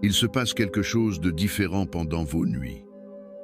Il se passe quelque chose de différent pendant vos nuits.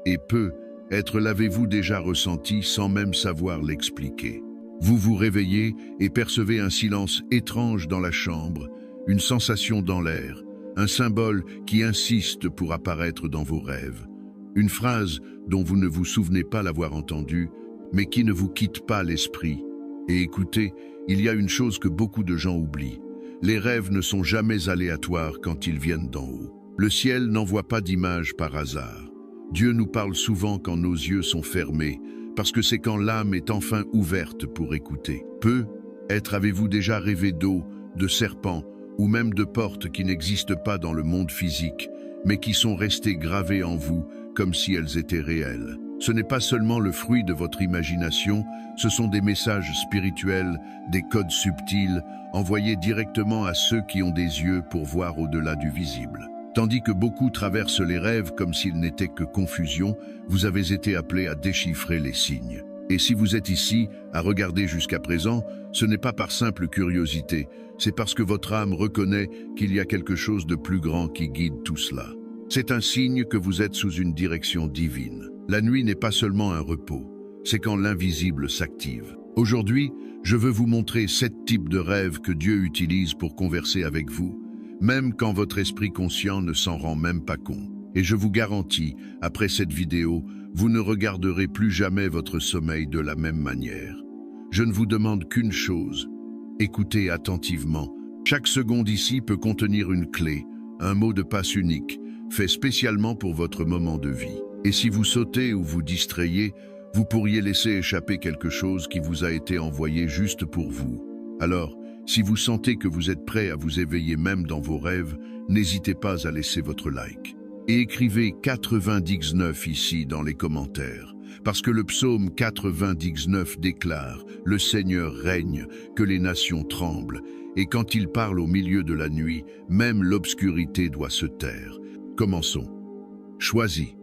Et peut-être l'avez-vous déjà ressenti sans même savoir l'expliquer. Vous vous réveillez et percevez un silence étrange dans la chambre, une sensation dans l'air, un symbole qui insiste pour apparaître dans vos rêves. Une phrase dont vous ne vous souvenez pas l'avoir entendue, mais qui ne vous quitte pas l'esprit. Et écoutez, il y a une chose que beaucoup de gens oublient. Les rêves ne sont jamais aléatoires quand ils viennent d'en haut. Le ciel n'envoie pas d'images par hasard. Dieu nous parle souvent quand nos yeux sont fermés, parce que c'est quand l'âme est enfin ouverte pour écouter. Peut-être avez-vous déjà rêvé d'eau, de serpents, ou même de portes qui n'existent pas dans le monde physique, mais qui sont restées gravées en vous comme si elles étaient réelles. Ce n'est pas seulement le fruit de votre imagination, ce sont des messages spirituels, des codes subtils, envoyés directement à ceux qui ont des yeux pour voir au-delà du visible. Tandis que beaucoup traversent les rêves comme s'ils n'étaient que confusion, vous avez été appelé à déchiffrer les signes. Et si vous êtes ici, à regarder jusqu'à présent, ce n'est pas par simple curiosité, c'est parce que votre âme reconnaît qu'il y a quelque chose de plus grand qui guide tout cela. C'est un signe que vous êtes sous une direction divine. La nuit n'est pas seulement un repos, c'est quand l'invisible s'active. Aujourd'hui, je veux vous montrer 7 types de rêves que Dieu utilise pour converser avec vous, même quand votre esprit conscient ne s'en rend même pas compte. Et je vous garantis, après cette vidéo, vous ne regarderez plus jamais votre sommeil de la même manière. Je ne vous demande qu'une chose, écoutez attentivement. Chaque seconde ici peut contenir une clé, un mot de passe unique, fait spécialement pour votre moment de vie. Et si vous sautez ou vous distrayez, vous pourriez laisser échapper quelque chose qui vous a été envoyé juste pour vous. Alors, si vous sentez que vous êtes prêt à vous éveiller même dans vos rêves, n'hésitez pas à laisser votre like. Et écrivez 99 ici dans les commentaires, parce que le psaume 99 déclare « Le Seigneur règne, que les nations tremblent ». Et quand il parle au milieu de la nuit, même l'obscurité doit se taire. Commençons. Choisis.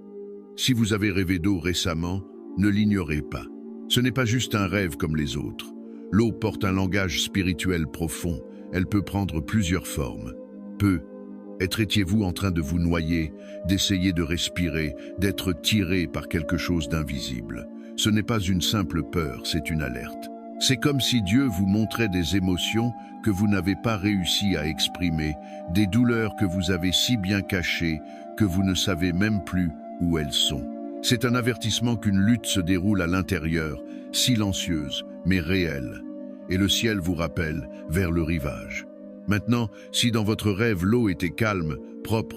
Si vous avez rêvé d'eau récemment, ne l'ignorez pas. Ce n'est pas juste un rêve comme les autres. L'eau porte un langage spirituel profond. Elle peut prendre plusieurs formes. Peut-être étiez-vous en train de vous noyer, d'essayer de respirer, d'être tiré par quelque chose d'invisible. Ce n'est pas une simple peur, c'est une alerte. C'est comme si Dieu vous montrait des émotions que vous n'avez pas réussi à exprimer, des douleurs que vous avez si bien cachées que vous ne savez même plus où elles sont. C'est un avertissement qu'une lutte se déroule à l'intérieur, silencieuse, mais réelle. Et le ciel vous rappelle vers le rivage. Maintenant, si dans votre rêve l'eau était calme, propre,